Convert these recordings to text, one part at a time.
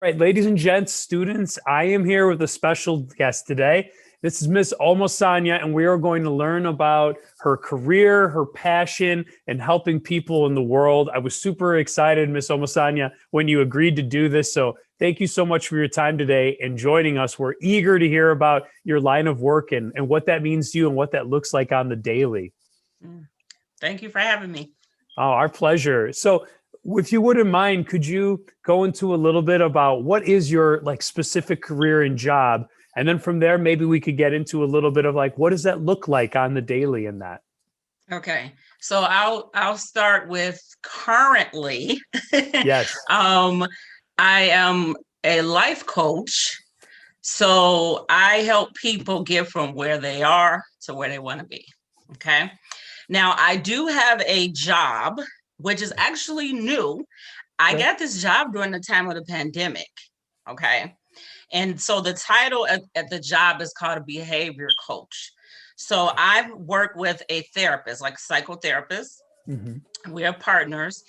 Right, ladies and gents, students, I am here with a special guest today. This is Miss Omosanya, and we are going to learn about her career, her passion, and helping people in the world. I was super excited, Miss Omosanya, when you agreed to do this. So thank you so much for your time today and joining us. We're eager to hear about your line of work and what that means to you and what that looks like on the daily. Mm. Thank you for having me. Oh, our pleasure. So, if you wouldn't mind, could you go into a little bit about what is your like specific career and job? And then from there, maybe we could get into a little bit of like, what does that look like on the daily in that? Okay. So I'll start with currently. Yes. um, I am a life coach. So I help people get from where they are to where they want to be. Okay. Now I do have a job, which is actually new. I Okay. got this job during the time of the pandemic. Okay. And so the title at the job is called a behavior coach. So I've worked with a therapist, like a psychotherapist. Hmm. We are partners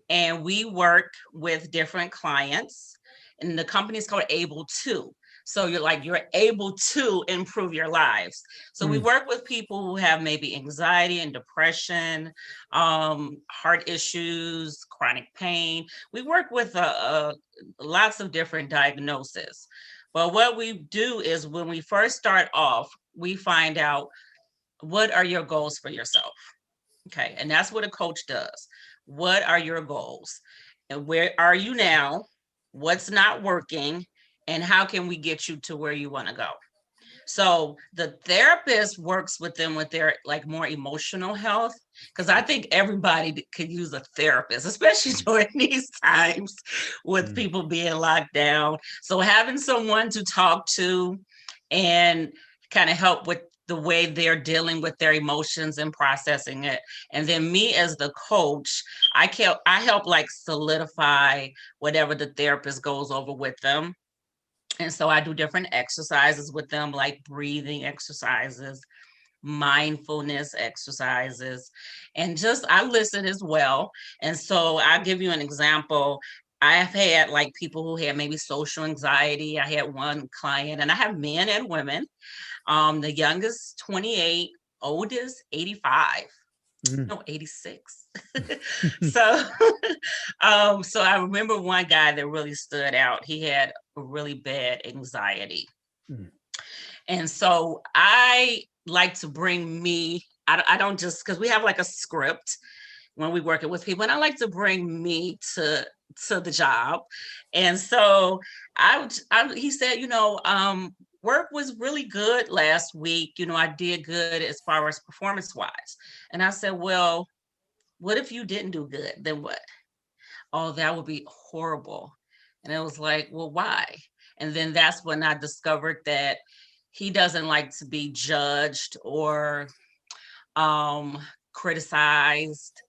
and we work with different clients. And the company is called Able To. So you're able to improve your lives. So we work with people who have maybe anxiety and depression, heart issues, chronic pain. We work with lots of different diagnoses. But what we do is when we first start off, we find out what are your goals for yourself. Okay. And that's what a coach does. What are your goals? And where are you now? What's not working? And how can we get you to where you want to go? So the therapist works with them with their like more emotional health because I think everybody could use a therapist, especially during these times with Mm. people being locked down. So having someone to talk to and kind of help with the way they're dealing with their emotions and processing it. And then me as the coach, I help like solidify whatever the therapist goes over with them. And so I do different exercises with them, like breathing exercises, mindfulness exercises, and just I listen as well. And so I'll give you an example. I've had like people who had maybe social anxiety. I had one client, and I have men and women. The youngest 28, oldest 85. Mm. No, 86. So so I remember one guy that really stood out. He had a really bad anxiety. Mm. And so I like to bring me, I don't just, because we have like a script when we working with people, and I like to bring me to the job. And so he said, work was really good last week. I did good as far as performance wise. And I said, well, what if you didn't do good? Then what? Oh, that would be horrible. And it was like, well, why? And then that's when I discovered that he doesn't like to be judged or um, criticized.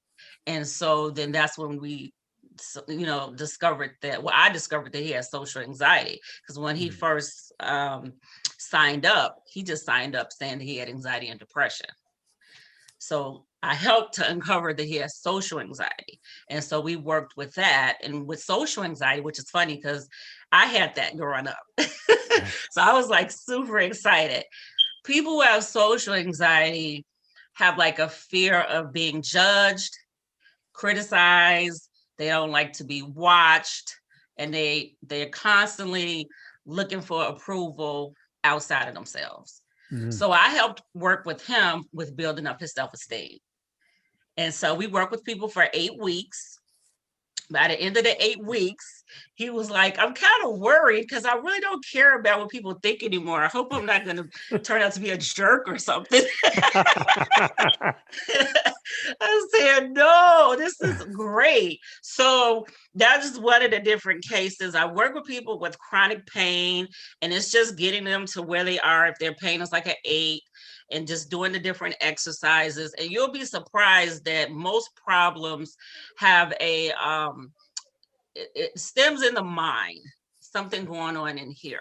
And so then that's when we, discovered that, well, I discovered that he has social anxiety because when he Mm. first signed up, he just signed up saying that he had anxiety and depression. So I helped to uncover that he has social anxiety. And so we worked with that. And with social anxiety, which is funny because I had that growing up. So I was like super excited. People who have social anxiety have like a fear of being judged, criticized. They don't like to be watched. And they're constantly looking for approval outside of themselves. Mm. So I helped work with him with building up his self-esteem. And so we worked with people for 8 weeks. By the end of the 8 weeks, he was like, I'm kind of worried because I really don't care about what people think anymore. I hope I'm not going to turn out to be a jerk or something. I said, no, this is great. So that's just one of the different cases. I work with people with chronic pain, and it's just getting them to where they are. If their pain is like an 8, and just doing the different exercises. And you'll be surprised that most problems have it stems in the mind, something going on in here.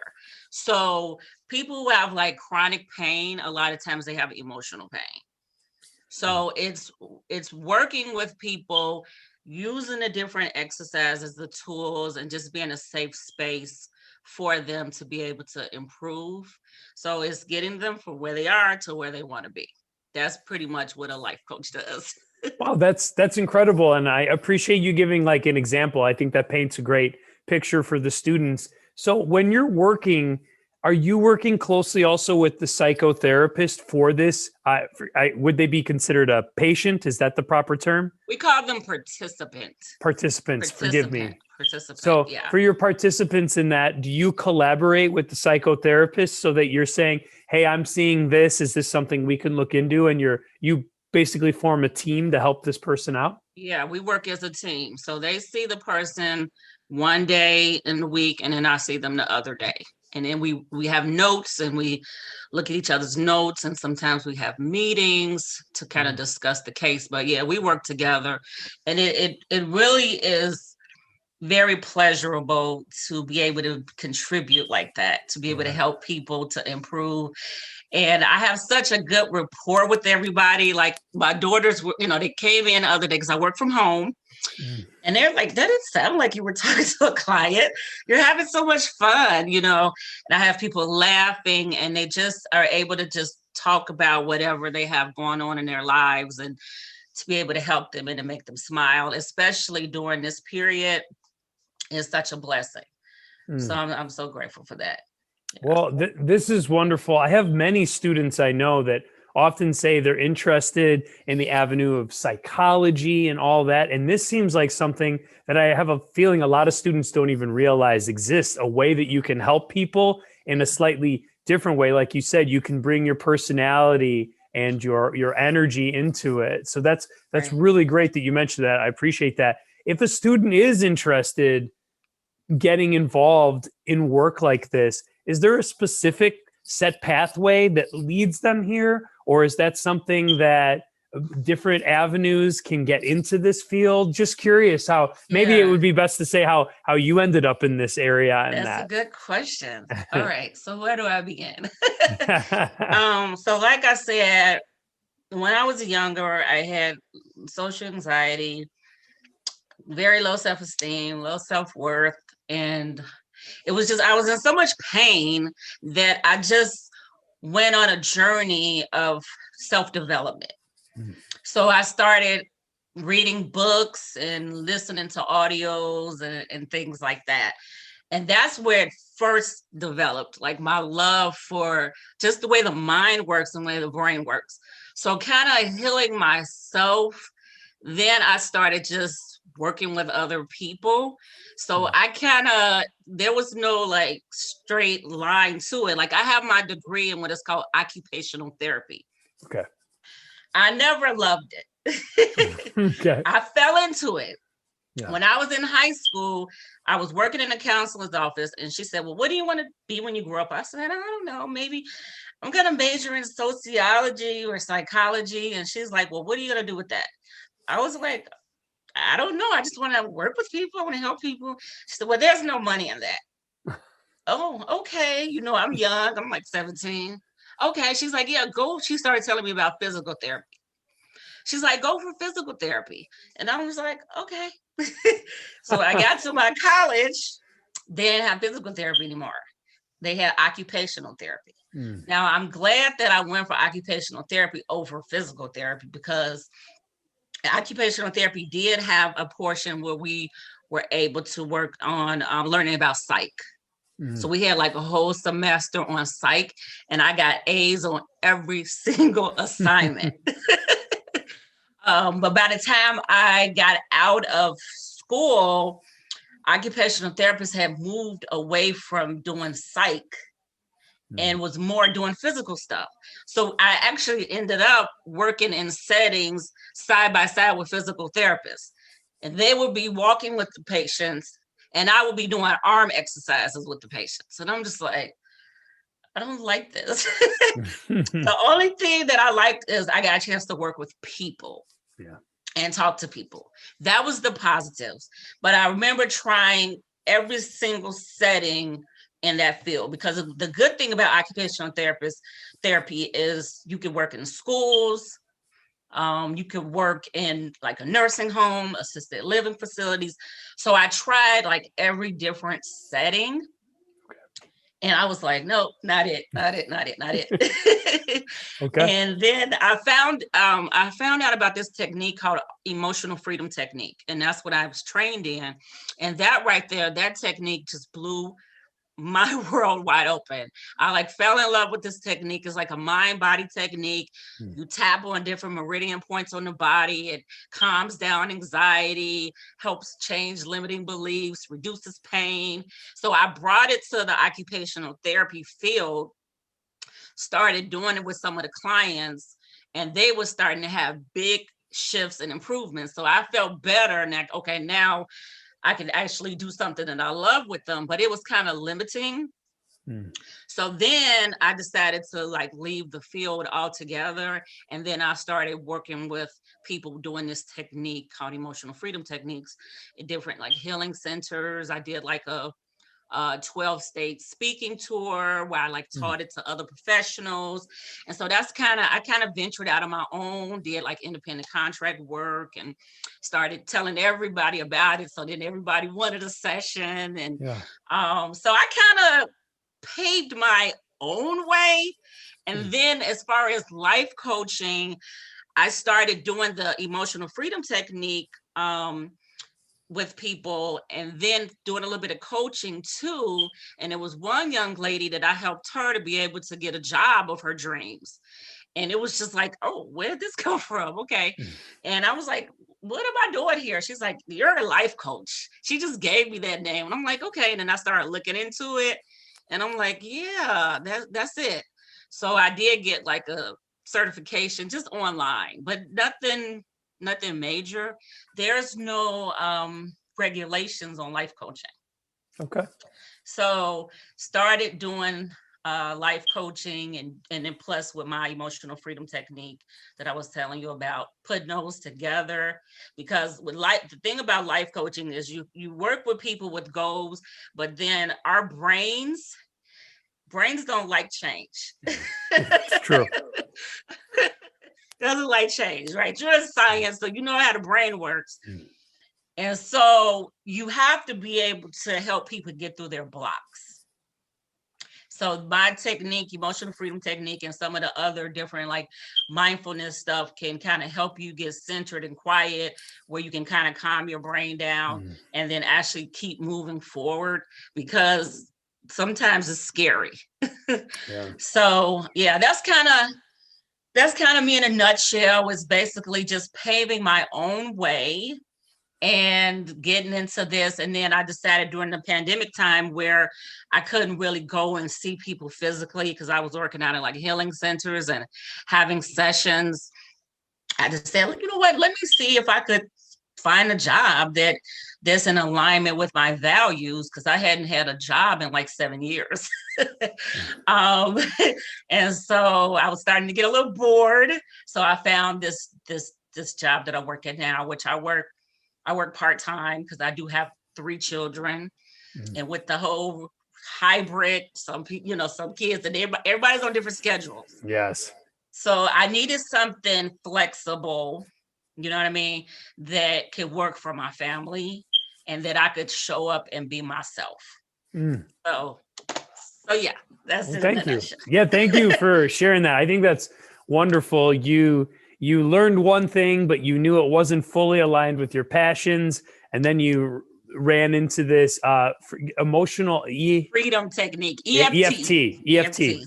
So people who have like chronic pain, a lot of times they have emotional pain. Mm. So it's working with people using the different exercises, the tools, and just being a safe space for them to be able to improve. So it's getting them from where they are to where they want to be. That's pretty much what a life coach does. Wow, that's incredible. And I appreciate you giving like an example. I think that paints a great picture for the students. So when you're working, are you working closely also with the psychotherapist for this? Would they be considered a patient? Is that the proper term? We call them participants. Participants, forgive me. Participant, So yeah. for your participants in that, do you collaborate with the psychotherapist so that you're saying, hey, I'm seeing this. Is this something we can look into? And you basically form a team to help this person out? Yeah, we work as a team. So they see the person one day in the week, and then I see them the other day. And then we have notes, and we look at each other's notes, and sometimes we have meetings to kind of discuss the case. But yeah, we work together, and it really is very pleasurable to be able to contribute like that, to be able to help people to improve. And I have such a good rapport with everybody. Like my daughters were, they came in the other day because I work from home. And they're like, that didn't sound like you were talking to a client. You're having so much fun, And I have people laughing, and they just are able to just talk about whatever they have going on in their lives, and to be able to help them and to make them smile, especially during this period, is such a blessing. So I'm so grateful for that. Yeah. Well, this is wonderful. I have many students I know that often say they're interested in the avenue of psychology and all that. And this seems like something that I have a feeling a lot of students don't even realize exists, a way that you can help people in a slightly different way. Like you said, you can bring your personality and your energy into it. So that's really great that you mentioned that. I appreciate that. If a student is interested getting involved in work like this, is there a specific set pathway that leads them here? Or is that something that different avenues can get into this field? Just curious how, maybe it would be best to say how you ended up in this area. And that's a good question. All right. So where do I begin? So like I said, when I was younger, I had social anxiety, very low self-esteem, low self-worth. And it was just, I was in so much pain that I just went on a journey of self-development. So I started reading books and listening to audios and things like that. And that's where it first developed, like my love for just the way the mind works and the way the brain works. So kind of healing myself. Then I started just working with other people. So there was no like straight line to it. Like I have my degree in what is called occupational therapy. Okay. I never loved it. Okay. I fell into it. Yeah. When I was in high school, I was working in a counselor's office, and she said, well, what do you want to be when you grow up? I said, I don't know, maybe I'm going to major in sociology or psychology. And she's like, well, what are you going to do with that? I was like, I don't know. I just want to work with people. I want to help people. She said, well, there's no money in that. Oh, okay. I'm young. I'm like 17. Okay. She's like, yeah, go. She started telling me about physical therapy. She's like, go for physical therapy. And I was like, okay. So I got to my college. They didn't have physical therapy anymore. They had occupational therapy. Now, I'm glad that I went for occupational therapy over physical therapy, because occupational therapy did have a portion where we were able to work on learning about psych. So we had like a whole semester on psych, and I got A's on every single assignment. But by the time I got out of school, occupational therapists had moved away from doing psych and was more doing physical stuff. So I actually ended up working in settings side by side with physical therapists. And they would be walking with the patients, and I would be doing arm exercises with the patients. And I'm just like, I don't like this. The only thing that I liked is I got a chance to work with people. Yeah. And talk to people. That was the positives. But I remember trying every single setting in that field, because the good thing about occupational therapy is you can work in schools, You could work in like a nursing home, assisted living facilities. So I tried like every different setting. And I was like, nope, not it, not it, not it, not it. Okay. And then I found out about this technique called emotional freedom technique. And that's what I was trained in. And that right there, that technique just blew my world wide open. I like fell in love with this technique. It's like a mind body technique. You tap on different meridian points on the body. It calms down anxiety, helps change limiting beliefs, reduces pain. So I brought it to the occupational therapy field, started doing it with some of the clients, and they were starting to have big shifts and improvements. So I felt better and that, okay, now I can actually do something that I love with them, but it was kind of limiting. So then I decided to like leave the field altogether. And then I started working with people doing this technique called emotional freedom techniques in different like healing centers. I did like a 12-state speaking tour where I like taught it to other professionals. And so that's I kind of ventured out on my own, did like independent contract work and started telling everybody about it. So then everybody wanted a session. And so I kind of paved my own way. And then as far as life coaching, I started doing the emotional freedom technique with people and then doing a little bit of coaching too. And it was one young lady that I helped her to be able to get a job of her dreams. And it was just like, oh, where did this come from? Okay. And I was like, what am I doing here? She's like, you're a life coach. She just gave me that name. And I'm like, okay. And then I started looking into it and I'm like, yeah, that's it. So I did get like a certification just online, but nothing major. There's no regulations on life coaching. Okay. So started doing life coaching and then plus with my emotional freedom technique that I was telling you about, putting those together. Because with the thing about life coaching is you work with people with goals, but then our brains don't like change. It's true. Doesn't like change, right? You're in science, so you know how the brain works. And so you have to be able to help people get through their blocks. So my technique, emotional freedom technique, and some of the other different like mindfulness stuff can kind of help you get centered and quiet, where you can kind of calm your brain down and then actually keep moving forward, because sometimes it's scary. So yeah, that's kind of me in a nutshell. Was basically just paving my own way and getting into this. And then I decided during the pandemic time where I couldn't really go and see people physically because I was working out in like healing centers and having sessions, I just said, you know what, let me see if I could find a job that's in alignment with my values, because I hadn't had a job in like 7 years. And so I was starting to get a little bored. So I found this job that I work at now, which I work part-time because I do have 3 children. And with the whole hybrid, some people, some kids, and everybody's on different schedules. Yes. So I needed something flexible, you know what I mean, that could work for my family and that I could show up and be myself. So yeah, that's it. Thank you. Yeah, thank you for sharing that. I think that's wonderful. You learned one thing, but you knew it wasn't fully aligned with your passions, and then you ran into this emotional freedom technique, EFT.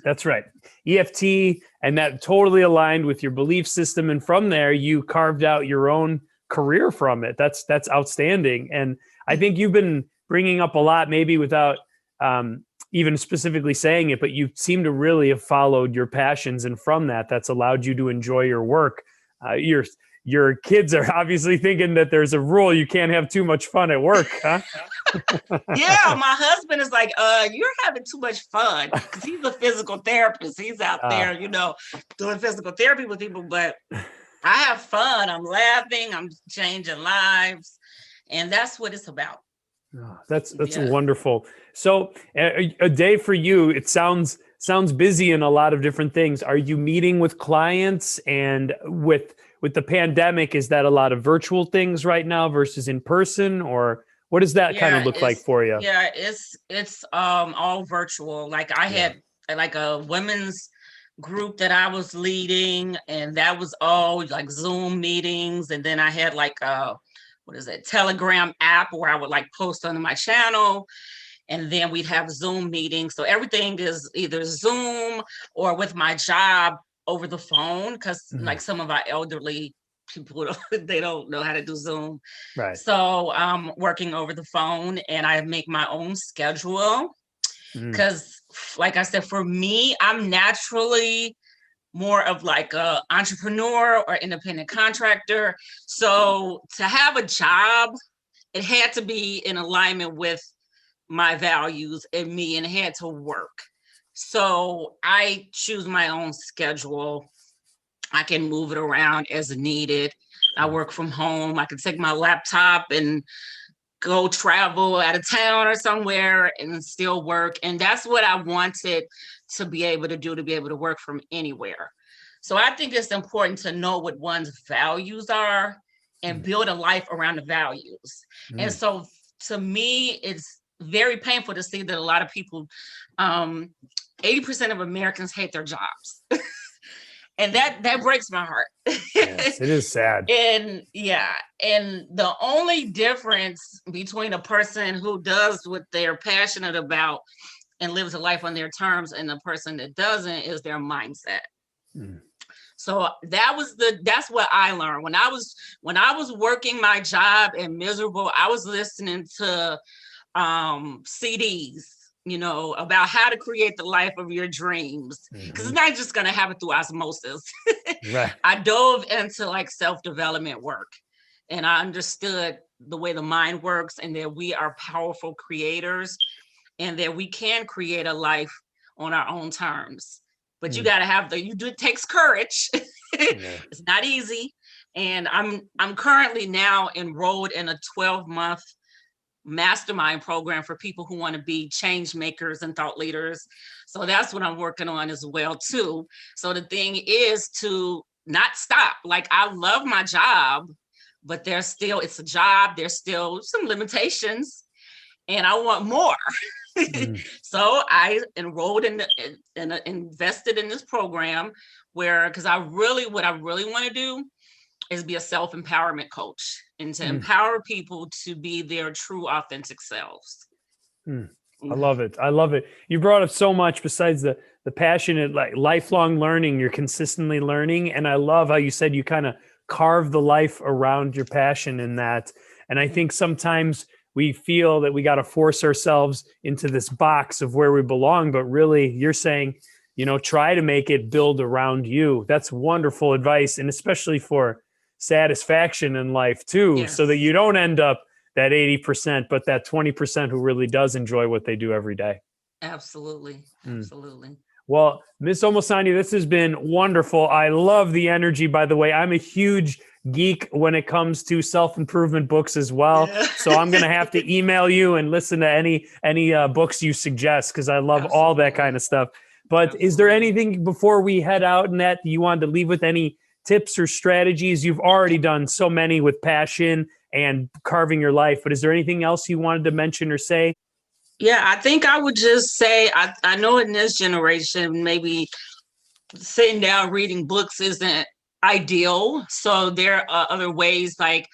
That's right, EFT, and that totally aligned with your belief system. And from there, you carved out your own career from it. That's outstanding. And I think you've been bringing up a lot, maybe without even specifically saying it, but you seem to really have followed your passions, and from that's allowed you to enjoy your work. Your kids are obviously thinking that there's a rule you can't have too much fun at work, huh? Yeah, my husband is like, you're having too much fun, because he's a physical therapist. He's out there, doing physical therapy with people, but I have fun. I'm laughing, I'm changing lives, and that's what it's about. Oh, that's wonderful. So a day for you, it sounds busy in a lot of different things. Are you meeting with clients and with with the pandemic, is that a lot of virtual things right now versus in person, or what does that kind of Yeah, look like for you? it's all virtual. Like I Yeah. had like a women's group that I was leading, and that was all like Zoom meetings. And then I had like a what is it, Telegram app where I would like post on my channel, and then we'd have Zoom meetings. So everything is either Zoom or with my job over the phone, because Mhm. like some of our elderly people they don't know how to do Zoom. Right. So I'm working over the phone, and I make my own schedule Mm. because, like I said, for me, I'm naturally more of like a entrepreneur or independent contractor. So to have a job, it had to be in alignment with my values and me, and it had to work. So I choose my own schedule. I can move it around as needed. I Mm. work from home. I can take my laptop and go travel out of town or somewhere and still work. And that's what I wanted to be able to do, to be able to work from anywhere. So I think it's important to know what one's values are and Mm. build a life around the values. And Mm. so to me, it's very painful to see that a lot of people, um, 80% of Americans hate their jobs. And that breaks my heart. Yes, it is sad. And yeah, and the only difference between a person who does what they're passionate about and lives a life on their terms and the person that doesn't is their mindset. Mm. So that's what I learned when I was working my job and miserable. I was listening to CDs, about how to create the life of your dreams. Because Mhm. it's not just going to happen through osmosis. Right. I dove into like self-development work, and I understood the way the mind works, and that we are powerful creators, and that we can create a life on our own terms. But you Mm. got to have it takes courage. Yeah. It's not easy. And I'm currently now enrolled in a 12-month mastermind program for people who want to be change makers and thought leaders. So that's what I'm working on as well too. So the thing is to not stop. Like I love my job, but it's a job. There's still some limitations, and I want more. Mm. So I enrolled invested in this program because what I really want to do is be a self-empowerment coach and to Mm. empower people to be their true authentic selves. Mm. I Mhm. love it. I love it. You brought up so much besides the passionate, like lifelong learning. You're consistently learning, and I love how you said you kind of carve the life around your passion in that. And I think sometimes we feel that we got to force ourselves into this box of where we belong, but really, you're saying, try to make it build around you. That's wonderful advice, and especially for satisfaction in life too, so that you Yes, don't end up that 80%, but that 20% who really does enjoy what they do every day. absolutely. Mm. Absolutely. Well, Miss Omosanya, this has been wonderful. I love the energy, by the way. I'm a huge geek when it comes to self-improvement books as well. Yeah. So I'm going to have to email you and listen to any books you suggest, because I love all that kind Absolutely. of stuff. But is there Absolutely. anything before we head out and that you wanted to leave with, any tips or strategies? You've already done so many with passion and carving your life, but is there anything else you wanted to mention or say? Yeah, I think I would just say I know in this generation, maybe sitting down reading books isn't ideal. So there are other ways like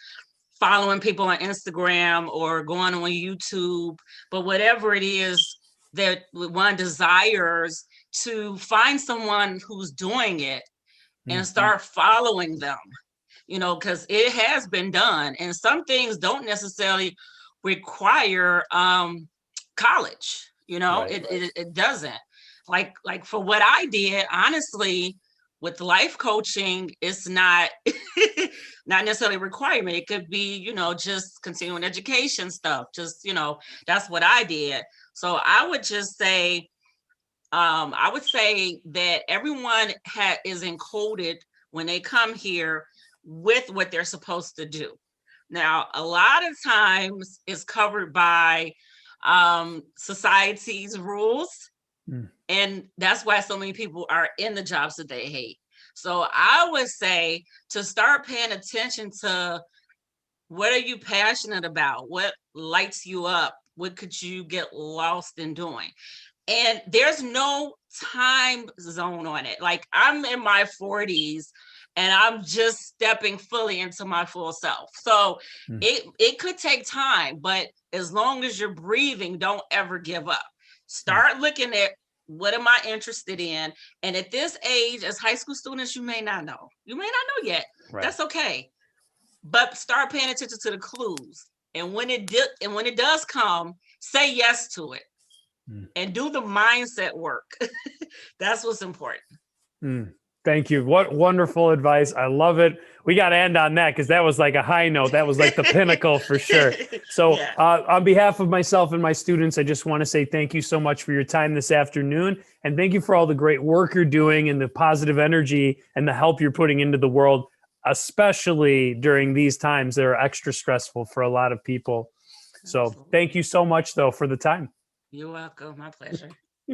following people on Instagram or going on YouTube, but whatever it is that one desires, to find someone who's doing it and Mm. start following them, because it has been done. And some things don't necessarily require college, Right. it doesn't. Like for what I did, honestly, with life coaching, it's not not necessarily a requirement. It could be, just continuing education stuff. Just, that's what I did. So I would say that everyone is encoded when they come here with what they're supposed to do. Now, a lot of times it's covered by society's rules, Mm. and that's why so many people are in the jobs that they hate. So I would say to start paying attention to what are you passionate about? What lights you up? What could you get lost in doing? And there's no time zone on it. Like I'm in my 40s and I'm just stepping fully into my full self. So it could take time, but as long as you're breathing, don't ever give up. Start looking at what am I interested in? And at this age, as high school students, you may not know. You may not know yet. Right. That's okay. But start paying attention to the clues. And when it does come, say yes to it and do the mindset work. That's what's important. Thank you. What wonderful advice. I love it. We got to end on that because that was like a high note. That was like the pinnacle for sure. So Yeah. On behalf of myself and my students, I just want to say thank you so much for your time this afternoon. And thank you for all the great work you're doing and the positive energy and the help you're putting into the world, especially during these times that are extra stressful for a lot of people. So Absolutely. thank you so much, though, for the time. You're welcome. My pleasure.